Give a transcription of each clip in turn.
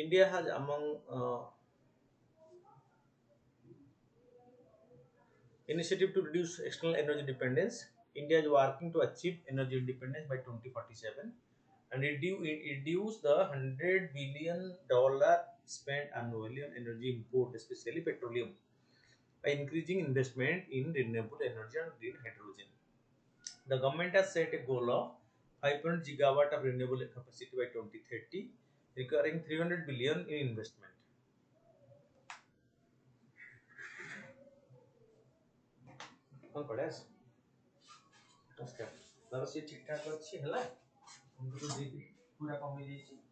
India has among initiative to reduce external energy dependence. India is working to achieve energy independence by 2047 and reduce the $100 billion spent annually on energy import, especially petroleum, by increasing investment in renewable energy and green hydrogen. The government has set a goal of 500 gigawatt of renewable capacity by 2030, requiring 300 billion in investment. कौन पढ़ा है उसका लगा से ठीक ठाक अच्छी है ला उनको तो जी पूरा कमी दी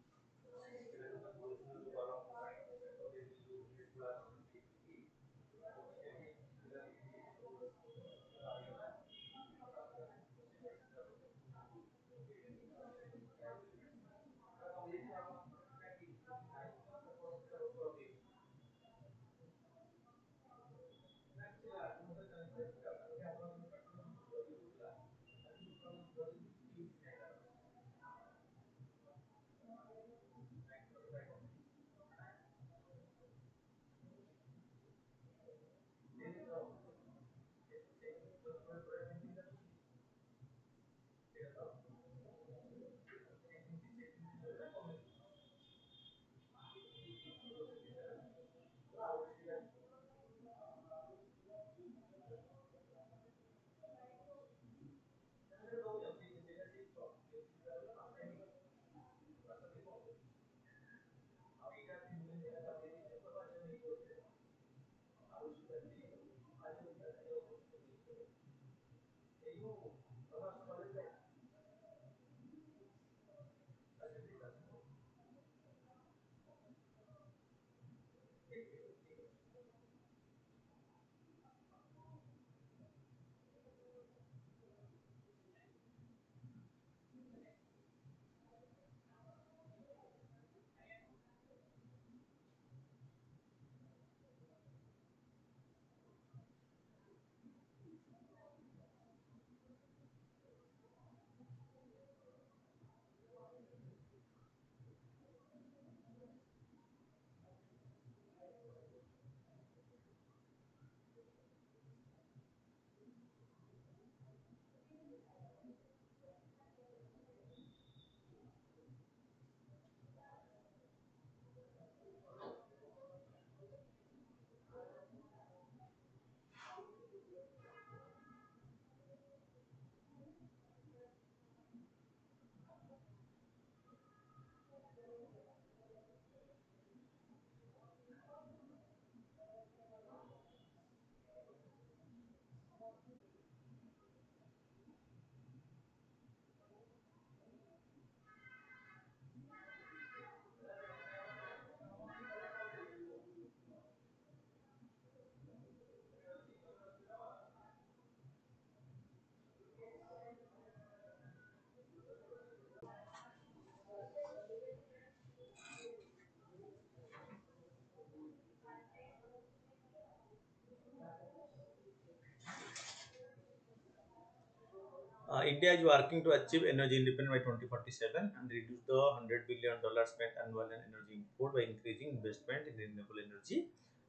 India is working to achieve energy independence by 2047 and reduce the $100 billion spent annually on energy import by increasing investment in renewable energy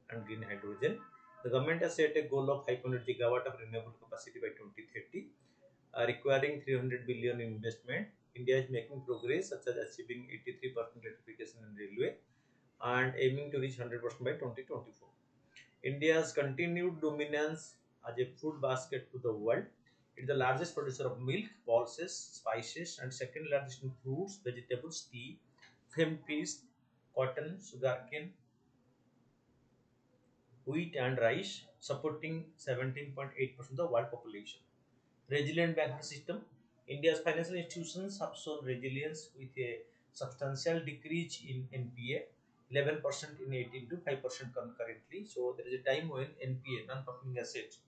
and green hydrogen. The government has set a goal of 500 gigawatt of renewable capacity by 2030, requiring 300 billion in investment. India is making progress, such as achieving 83% electrification in railway and aiming to reach 100% by 2024. India's continued dominance as a food basket to the world. It is the largest producer of milk, pulses, spices, and second largest in fruits, vegetables, tea, hemp, fish, cotton, sugarcane, wheat, and rice, supporting 17.8% of the world population. Resilient banking system. India's financial institutions have shown resilience with a substantial decrease in NPA, 11% in 18 to 5% concurrently. So there is a time when NPA, non-performing assets,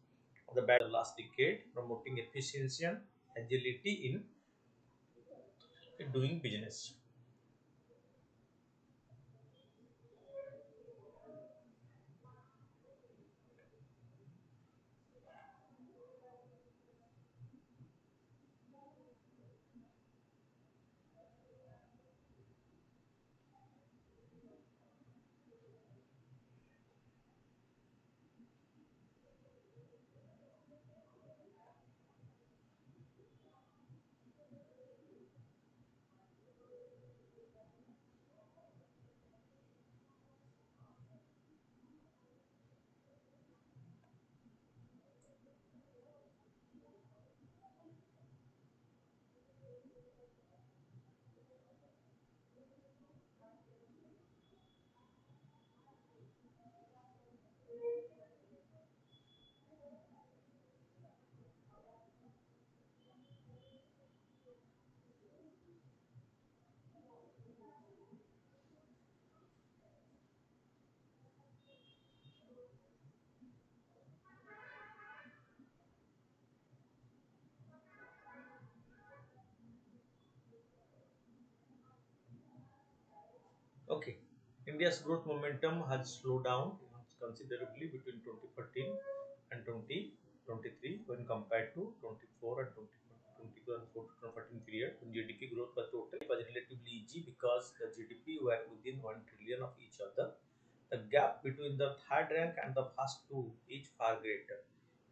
of the bad last decade, promoting efficiency and agility in doing business. Okay, India's growth momentum has slowed down considerably between 2014 and 2023 when compared to 24 and 2014 period, when GDP growth was total was relatively easy because the GDP were within 1 trillion of each other. The gap between the third rank and the first two is far greater.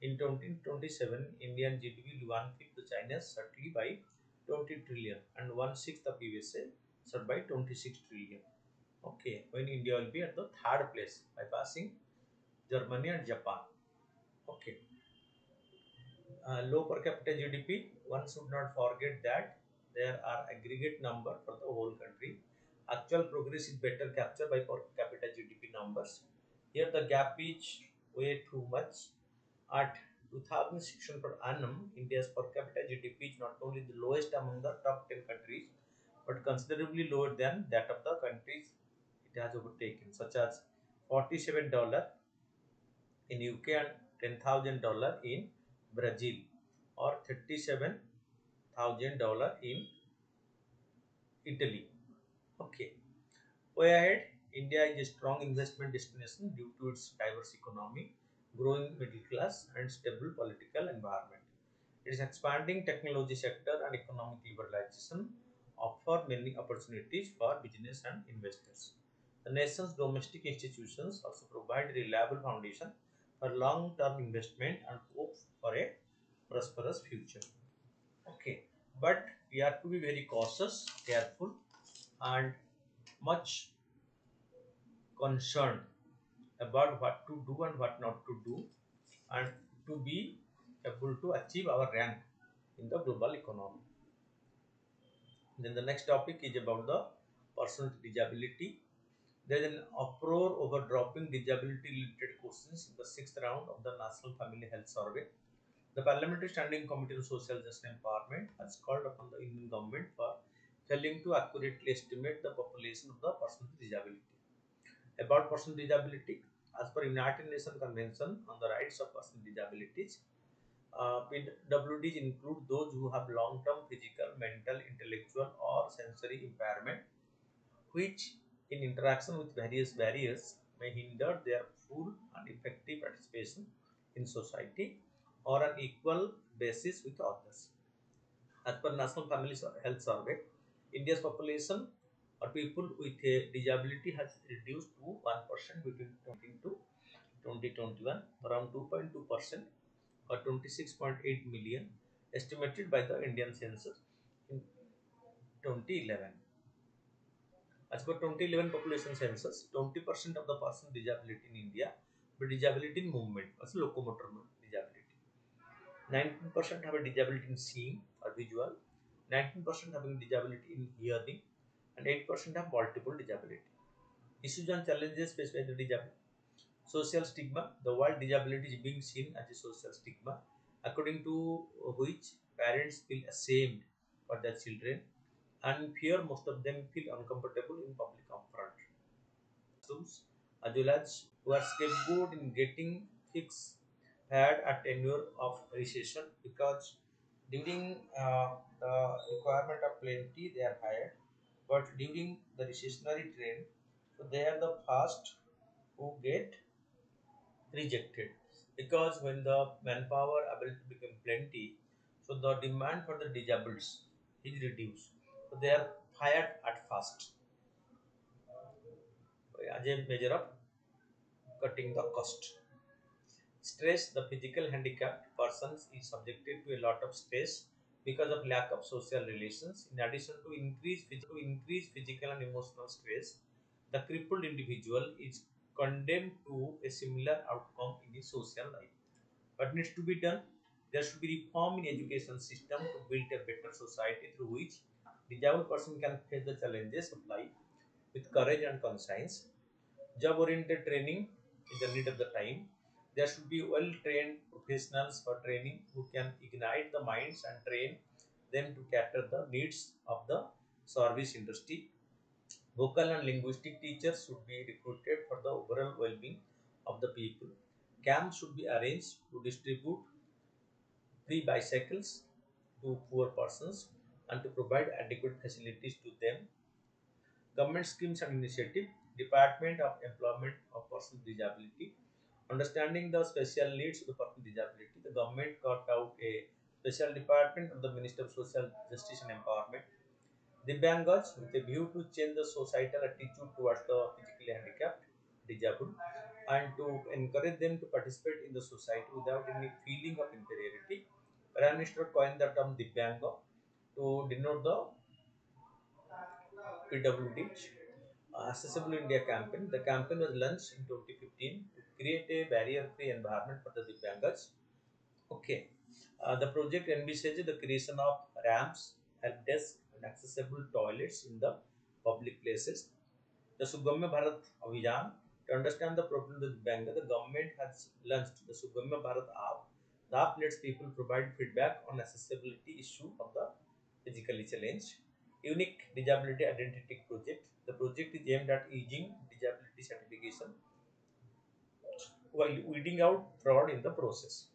In 2027, Indian GDP will one-fifth the China's certainly by 20 trillion and one-sixth of USA, so by 26 trillion. Okay, when India will be at the third place by passing Germany and Japan. Okay, low per capita GDP, one should not forget that there are aggregate number for the whole country. Actual progress is better captured by per capita GDP numbers. Here the gap is way too much. At 2006 per annum, India's per capita GDP is not only the lowest among the top 10 countries, but considerably lower than that of the countries it has overtaken, such as $47 in UK and $10,000 in Brazil, or $37,000 in Italy. Okay. Way ahead, India is a strong investment destination due to its diverse economy, growing middle class, and stable political environment. Its expanding technology sector and economic liberalization offer many opportunities for business and investors. The nation's domestic institutions also provide a reliable foundation for long-term investment and hope for a prosperous future. Okay, but we have to be very cautious, careful, and much concerned about what to do and what not to do, and to be able to achieve our rank in the global economy. Then the next topic is about the person with disability. There is an uproar over dropping disability related questions in the sixth round of the National Family Health Survey. The Parliamentary Standing Committee on Social Justice and Empowerment has called upon the Indian government for failing to accurately estimate the population of the person with disability. About person with disability, as per United Nations Convention on the Rights of Persons with Disabilities, PWDs include those who have long-term physical, mental, intellectual, or sensory impairment, which, in interaction with various barriers, may hinder their full and effective participation in society or an equal basis with others. As per National Family Health Survey, India's population or people with a disability has reduced to 1% between 20 to 2021, around 2.2% or 26.8 million, estimated by the Indian census in 2011. As per 2011 population census, 20% of the person with disability in India with disability in movement, as locomotor disability. 19% have a disability in seeing or visual, 19% having disability in hearing, and 8% have multiple disability. Issues and challenges faced by the disability. Social stigma. The word disability is being seen as a social stigma, according to which parents feel ashamed for their children and fear most of them feel uncomfortable in public confront. As well as who are scapegoat in getting fixed had a tenure of recession, because during the requirement of plenty they are hired, but during the recessionary trend, so they are the first who get rejected, because when the manpower ability become plenty, so the demand for the disabled is reduced, so they are hired at first as a measure of cutting the cost. Stress. The physical handicapped persons is subjected to a lot of stress because of lack of social relations. In addition to increase physical and emotional stress, the crippled individual is condemned to a similar outcome in his social life. What needs to be done? There should be reform in education system to build a better society through which disabled person can face the challenges of life with courage and conscience. Job-oriented training is the need of the time. There should be well-trained professionals for training who can ignite the minds and train them to cater the needs of the service industry. Vocal and linguistic teachers should be recruited for the overall well-being of the people. Camps should be arranged to distribute free bicycles to poor persons and to provide adequate facilities to them. Government schemes and initiative, Department of Employment of Persons with Disability. Understanding the special needs of the person with disability, the government carved out a special department of the Ministry of Social Justice and Empowerment. Divyangas, with a view to change the societal attitude towards the physically handicapped, disabled, and to encourage them to participate in the society without any feeling of inferiority. Prime Minister coined the term Divyanga to denote the PWD, Accessible India campaign. The campaign was launched in 2015 to create a barrier-free environment for the Divyangas. Okay. The project envisages the creation of ramps, help desk, and accessible toilets in the public places. The Sugamya Bharat Abhijan. To understand the problem with Bangla, the government has launched the Sugamya Bharat app. The app lets people provide feedback on accessibility issue of the physically challenged. Unique Disability Identity Project. The project is aimed at easing disability certification while weeding out fraud in the process.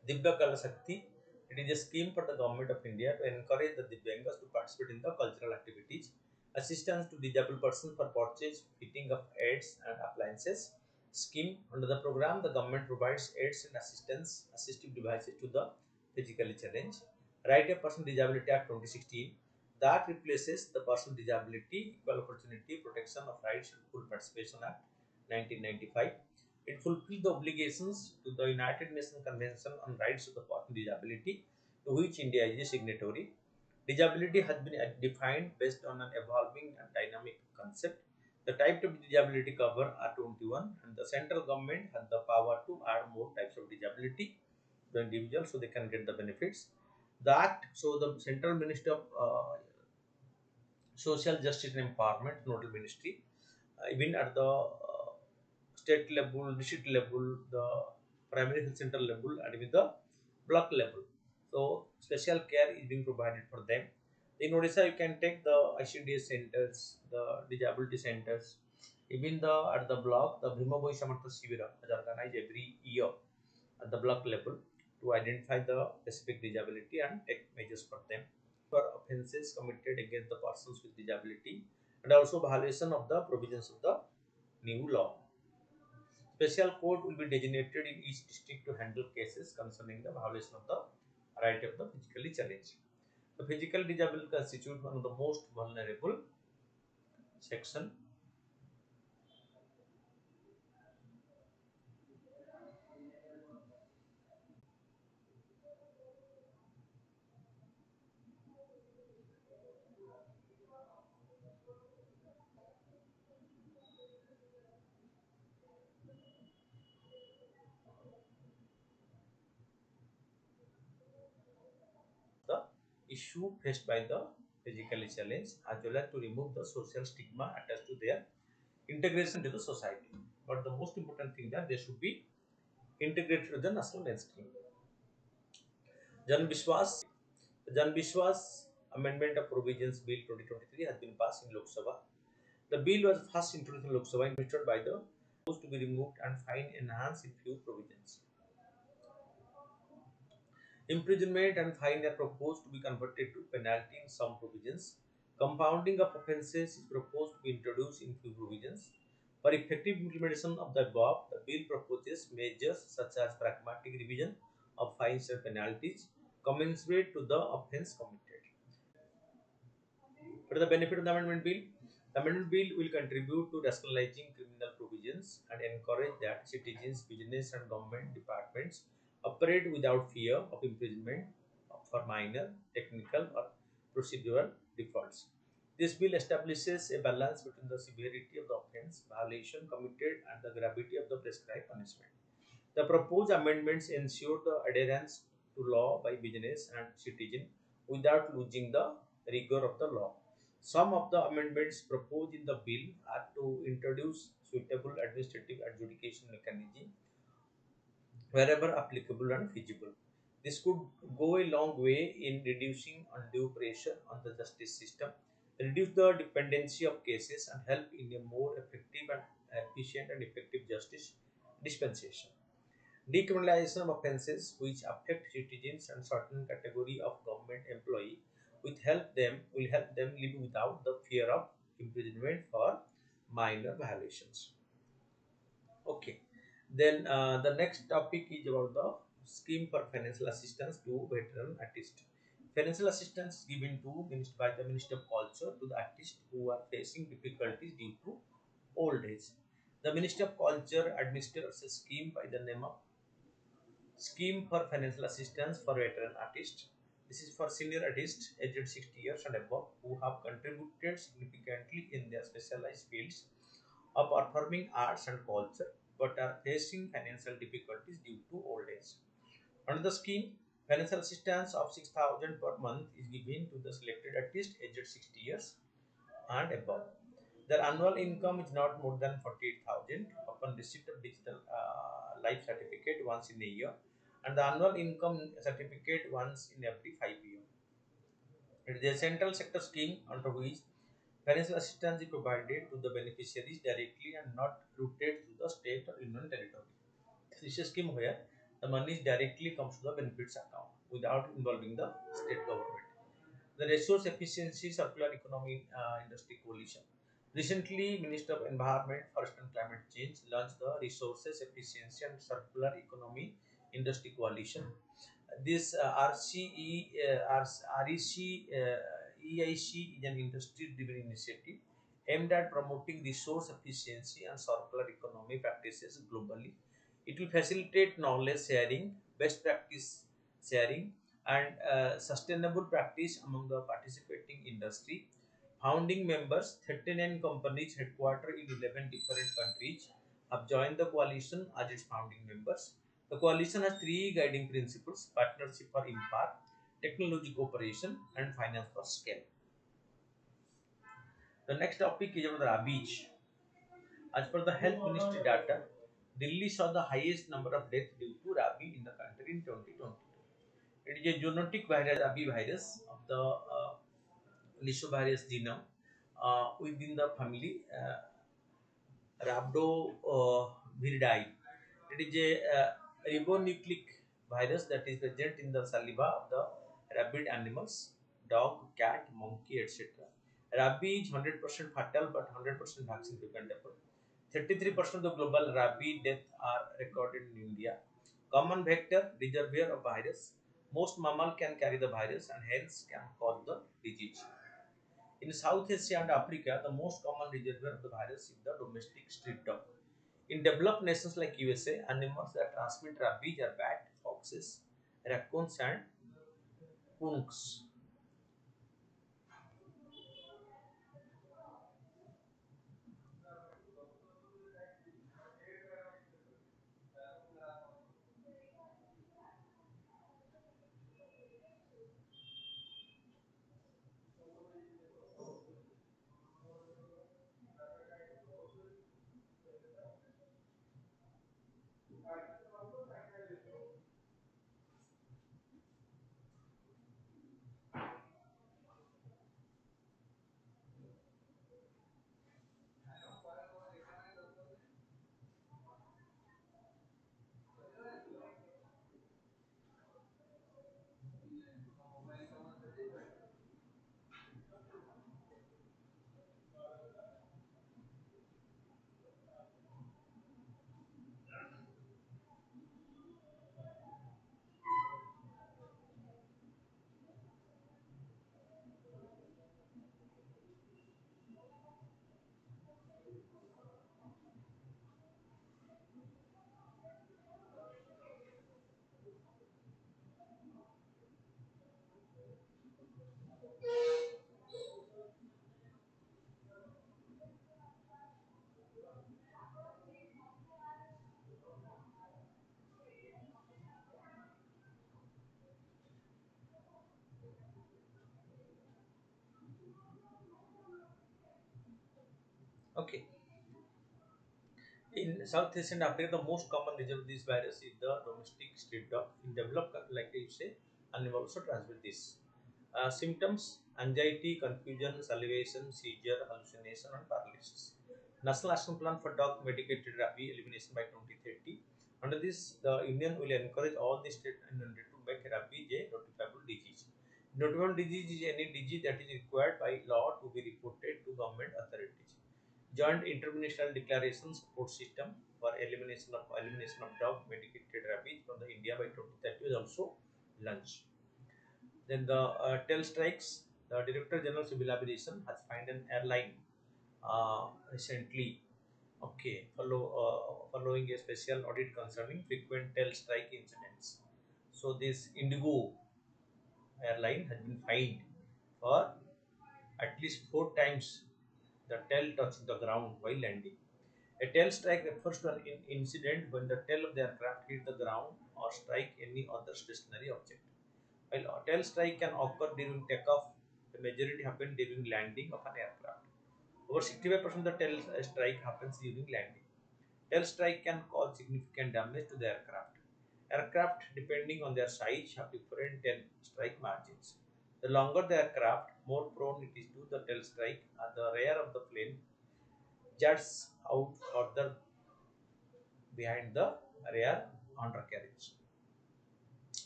Divya Kala Shakti. It is a scheme for the government of India to encourage the Divyangas to participate in the cultural activities, assistance to disabled persons for purchase, fitting of aids and appliances. Scheme under the program, the government provides aids and assistance, assistive devices to the physically challenged. Right of Person Disability Act 2016 that replaces the Person Disability Equal Opportunity Protection of Rights and Full Participation Act 1995. It fulfills the obligations to the United Nations Convention on Rights of the Person with Disability, to which India is a signatory. Disability has been defined based on an evolving and dynamic concept. The types of disability cover are 21, and the central government has the power to add more types of disability to individuals so they can get the benefits. The Act, so the Central Ministry of Social Justice and Empowerment, Nodal Ministry, even at the state level, district level, the primary health center level, and with the block level. So special care is being provided for them. In Odisha, you can take the ICDS centers, the disability centers, even the at the block, the Bhima Boy Samartha Shivira is organized every year at the block level to identify the specific disability and take measures for them. For offences committed against the persons with disability and also violation of the provisions of the new law. Special court will be designated in each district to handle cases concerning the violation of the right of the physically challenged. The physical disabled constitute one of the most vulnerable section. The issue faced by the physically challenged as well as to remove the social stigma attached to their integration to the society. But the most important thing that they should be integrated to the national mainstream. Jan Vishwas, the Jan Vishwas Amendment of Provisions Bill 2023 has been passed in Lok Sabha. The bill was first introduced in Lok Sabha, introduced by the supposed to be removed and fine enhanced in few provisions. Imprisonment and fine are proposed to be converted to penalty in some provisions. Compounding of offences is proposed to be introduced in few provisions. For effective implementation of the above, the bill proposes measures such as pragmatic revision of fines and penalties commensurate to the offence committed. What is the benefit of the amendment bill? The amendment bill will contribute to rationalizing criminal provisions and encourage that citizens, business, and government departments operate without fear of imprisonment for minor, technical, or procedural defaults. This bill establishes a balance between the severity of the offence, violation committed, and the gravity of the prescribed punishment. The proposed amendments ensure the adherence to law by business and citizen without losing the rigor of the law. Some of the amendments proposed in the bill are to introduce suitable administrative adjudication mechanism wherever applicable and feasible. This could go a long way in reducing undue pressure on the justice system, reduce the dependency of cases, and help in a more effective and efficient and effective justice dispensation. Decriminalization of offences which affect citizens and certain category of government employee will help them live without the fear of imprisonment for minor violations. Okay. Then the next topic is about the scheme for financial assistance to veteran artists. Financial assistance is given to by the Minister of Culture to the artists who are facing difficulties due to old age. The Ministry of Culture administers a scheme by the name of Scheme for Financial Assistance for Veteran Artists. This is for senior artists aged 60 years and above who have contributed significantly in their specialized fields of performing arts and culture but are facing financial difficulties due to old age. Under the scheme, financial assistance of 6,000 per month is given to the selected artist aged 60 years and above. Their annual income is not more than 48,000 upon receipt of digital life certificate once in a year, and the annual income certificate once in every 5 years. It is a central sector scheme under which financial assistance is provided to the beneficiaries directly and not routed through the state or union territory. This is a scheme where the money directly comes to the benefits account without involving the state government. The Resource Efficiency Circular Economy Industry Coalition. Recently, Minister of Environment, Forest and Climate Change launched the Resources Efficiency and Circular Economy Industry Coalition. This EIC is an industry-driven initiative aimed at promoting resource efficiency and circular economy practices globally. It will facilitate knowledge sharing, best practice sharing, and sustainable practice among the participating industry. Founding members, 39 companies headquartered in 11 different countries, have joined the coalition as its founding members. The coalition has three guiding principles: partnership for impact, technology cooperation, and finance for scale. The next topic is about the Rabies. As per the health ministry data, Delhi saw the highest number of deaths due to rabies in the country in 2022. It is a zoonotic virus, rabies virus of the Lissovirus genome within the family Rhabdoviridae. It is a ribonucleic virus that is present in the saliva of the rabid animals, dog, cat, monkey, etc. Rabies is 100% fatal but 100% vaccine dependable. 33% of the global rabies deaths are recorded in India. Common vector, reservoir of virus. Most mammals can carry the virus and hence can cause the disease. In South Asia and Africa, the most common reservoir of the virus is the domestic street dog. In developed nations like USA, animals that transmit rabies are bat, foxes, raccoons, and punks. Okay. In South Asian Africa, the most common region of this virus is the domestic street dog. In developed countries, like you say, animal also transmit this. Symptoms: anxiety, confusion, salivation, seizure, hallucination, and paralysis. National Action Plan for Dog Medicated Rabies Elimination by 2030. Under this, the Union will encourage all the state and to make rabies a notifiable disease. Notable disease is any disease that is required by law to be reported to government authorities. Joint International Declaration Support System for elimination of dog medicated rabies from the India by 2030 is also launched. Then the tail strikes. The Director General Civil Aviation has fined an airline recently. Okay, following a special audit concerning frequent tail strike incidents. So this Indigo airline has been fined for at least 4 times the tail touching the ground while landing. A tail strike refers to an incident when the tail of the aircraft hit the ground or strike any other stationary object. While a tail strike can occur during takeoff, the majority happen during landing of an aircraft. Over 65% of the tail strike happens during landing. Tail strike can cause significant damage to the aircraft. Aircraft, depending on their size, have different tail strike margins. The longer the aircraft, more prone it is to the tail strike, and the rear of the plane juts out further behind the rear undercarriage.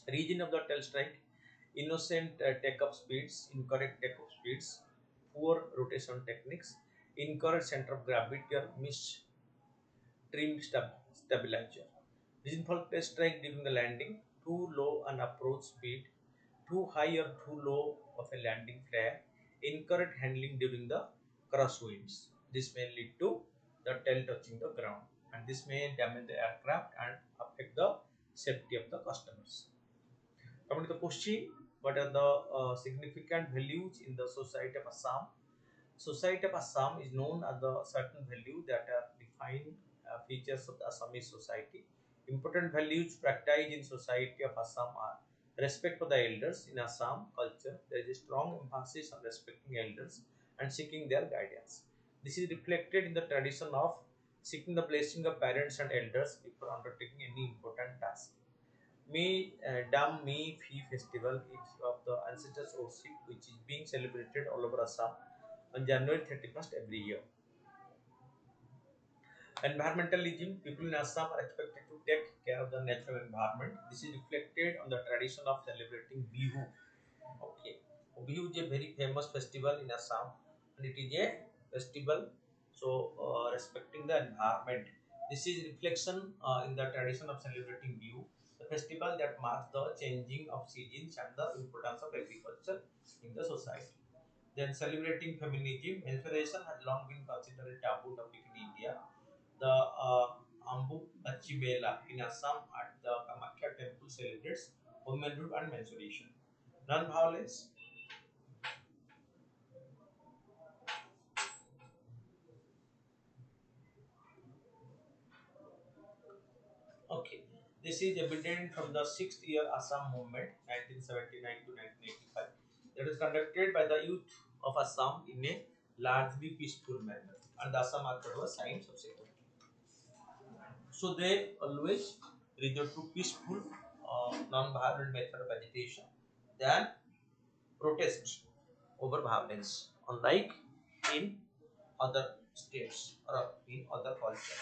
Region of the tail strike: innocent take-up speeds, incorrect take-up speeds, poor rotation techniques, incorrect center of gravity or mistrimmed stabilizer. Reason for tail strike during the landing: too low an approach speed, too high or too low of a landing flare, incorrect handling during the crosswinds. This may lead to the tail touching the ground, and this may damage the aircraft and affect the safety of the customers. Coming to the question, what are the significant values in the society of Assam? Society of Assam is known as the certain value that are defined features of the Assamese society. Important values practiced in society of Assam are respect for the elders. In Assam culture, there is a strong emphasis on respecting elders and seeking their guidance. This is reflected in the tradition of seeking the blessing of parents and elders before undertaking any important task. Me Dam Me Fee Festival is of the ancestors worship, which is being celebrated all over Assam on January 31st every year. Environmentalism: people in Assam are expected to take care of the natural environment. This is reflected on the tradition of celebrating Bihu. Okay, Bihu is a very famous festival in Assam, and it is a festival. So, respecting the environment. This is reflection in the tradition of celebrating Bihu, the festival that marks the changing of seasons and the importance of agriculture in the society. Then, celebrating feminism. Menstruation has long been considered a taboo topic in India. The Ambu Achibela in Assam at the Kamakhya temple celebrates womanhood and menstruation. Non-violence. Okay, this is evident from the sixth year Assam movement, 1979 to 1985, that is conducted by the youth of Assam in a largely peaceful manner, and the Assam Accord was signed subsequently. So they always resort to peaceful, non-violent method of agitation than protest over violence, unlike in other states or in other cultures.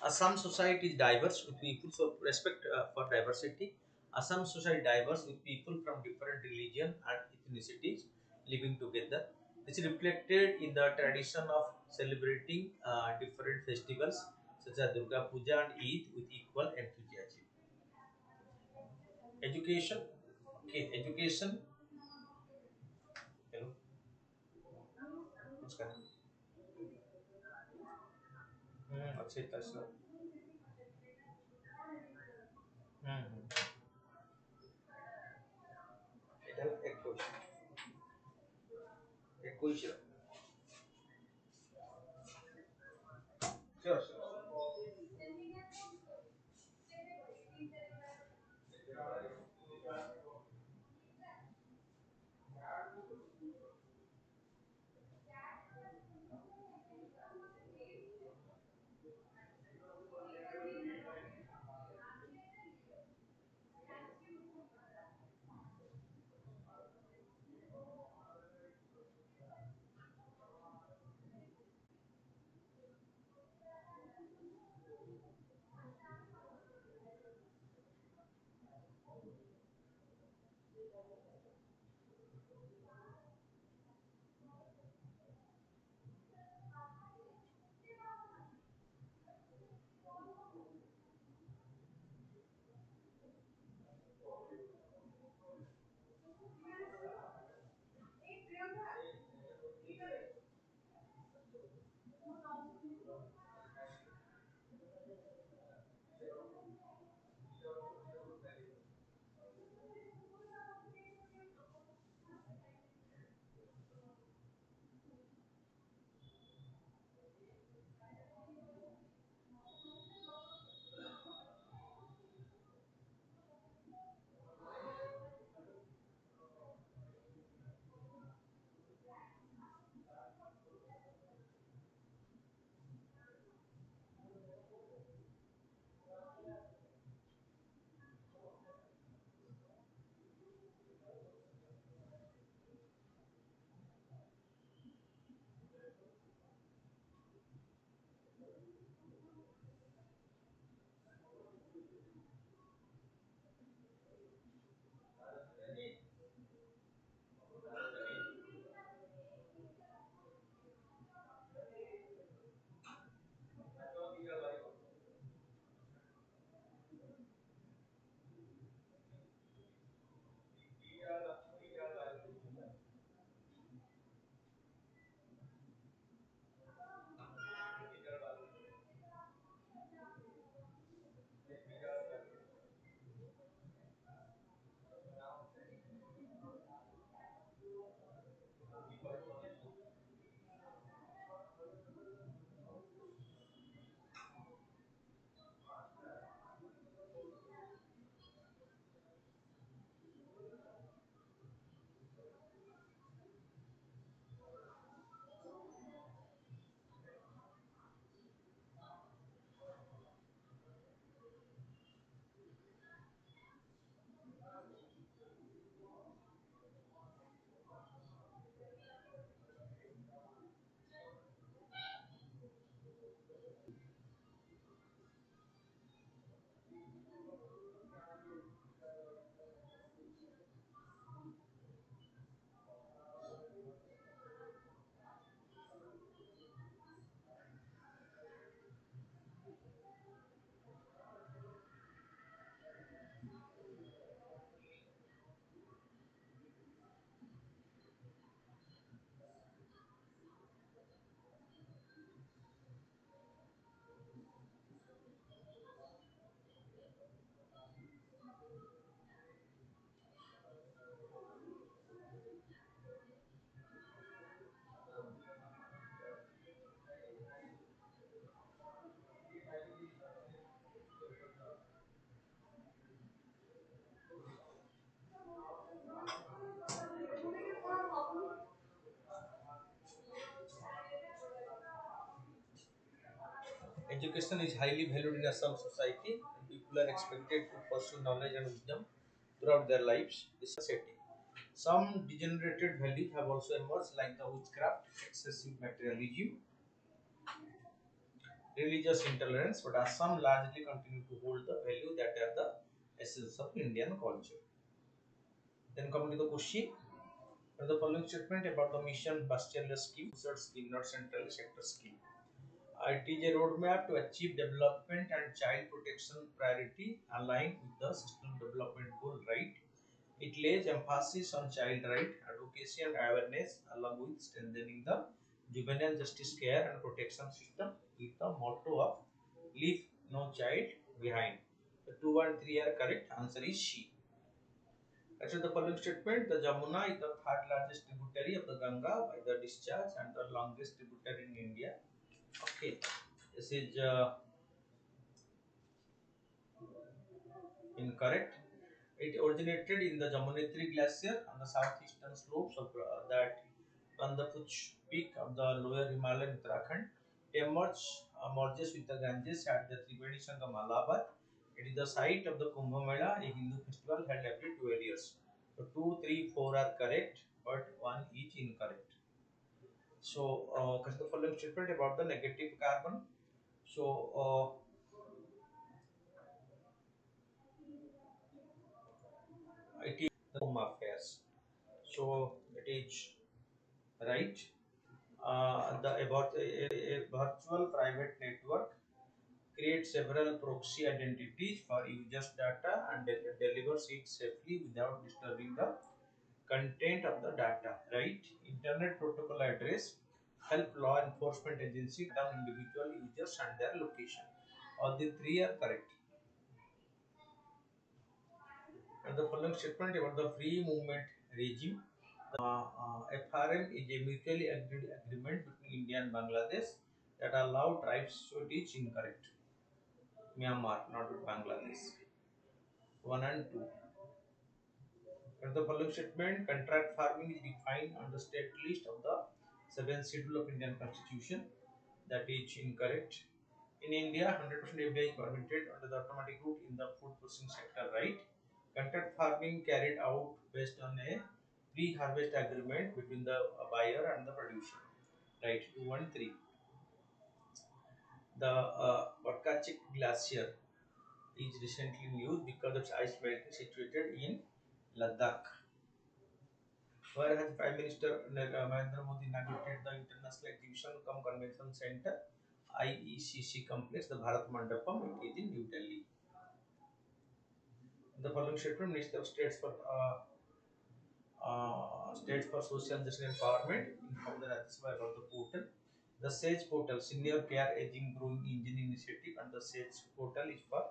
Assam society is diverse with people, so respect for diversity. Assam society diverse with people from different religion and ethnicities living together. This is reflected in the tradition of celebrating different festivals such as Durga Puja and Eid with equal enthusiasm. Education. Okay, education. Hello. नमस्कार. अच्छे तसं. এটা এক question. এক question. Sure, sure. Education is highly valued in some society, and people are expected to pursue knowledge and wisdom throughout their lives. This is setting. Some degenerated values have also emerged, like the witchcraft, excessive materialism, religious intolerance, but as some largely continue to hold the value that are the essence of Indian culture. Then coming to the question, the following statement about the mission Bachelor scheme, scheme, not central sector scheme. It is a roadmap to achieve development and child protection priority aligned with the system development goal, right? It lays emphasis on child right, advocacy and awareness along with strengthening the juvenile justice care and protection system with the motto of leave no child behind. The 2 and 3 are correct. Answer is she. As the following statement, the Jamuna is the third largest tributary of the Ganga by the discharge and the longest tributary in India. Okay, this is incorrect. It originated in the Jamunetri Glacier on the southeastern slopes of that on the Puch peak of the lower Himalayan Uttarakhand. It merges with the Ganges at the Triveni Sangam Allahabad. It is the site of the Kumbh Mela, a Hindu festival held every 12 years. So 2, 3, 4 are correct, but 1 is incorrect. So, the following statement about the negative carbon. So, it is the home affairs. So, it is right. The about a virtual private network creates several proxy identities for users' data and delivers it safely without disturbing the content of the data. Right? Internet protocol address help law enforcement agency down individual users and their location. All the three are correct. And the following statement about the free movement regime. FRM is a mutually agreed agreement between India and Bangladesh that allow tribes to teach incorrect. Myanmar, not with Bangladesh. 1 and 2. And the following statement, contract farming is defined on the state list of the 7th schedule of Indian Constitution. That is incorrect. In India, 100% FDI is permitted under the automatic route in the food processing sector, right? Contract farming carried out based on a pre-harvest agreement between the buyer and the producer, right? 2 and 3. The Vodkachik Glacier is recently news because of its ice melting situated in Ladakh. Where has Prime Minister Narendra Modi inaugurated the International Exhibition Cum Convention Center IECC complex, the Bharat Mandapam, it is in New Delhi. The following statement, Minister of States for Social Justice and Empowerment inform the Rajya Sabha about the portal. The SAGE portal, Senior Care Aging Growing Engine Initiative, and the SAGE portal is for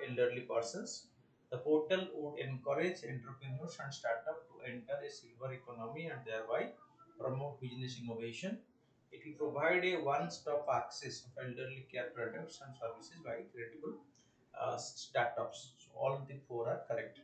elderly persons. The portal would encourage entrepreneurs and startups to enter a silver economy and thereby promote business innovation. It will provide a one-stop access of elderly care products and services by credible startups. So all the four are correct.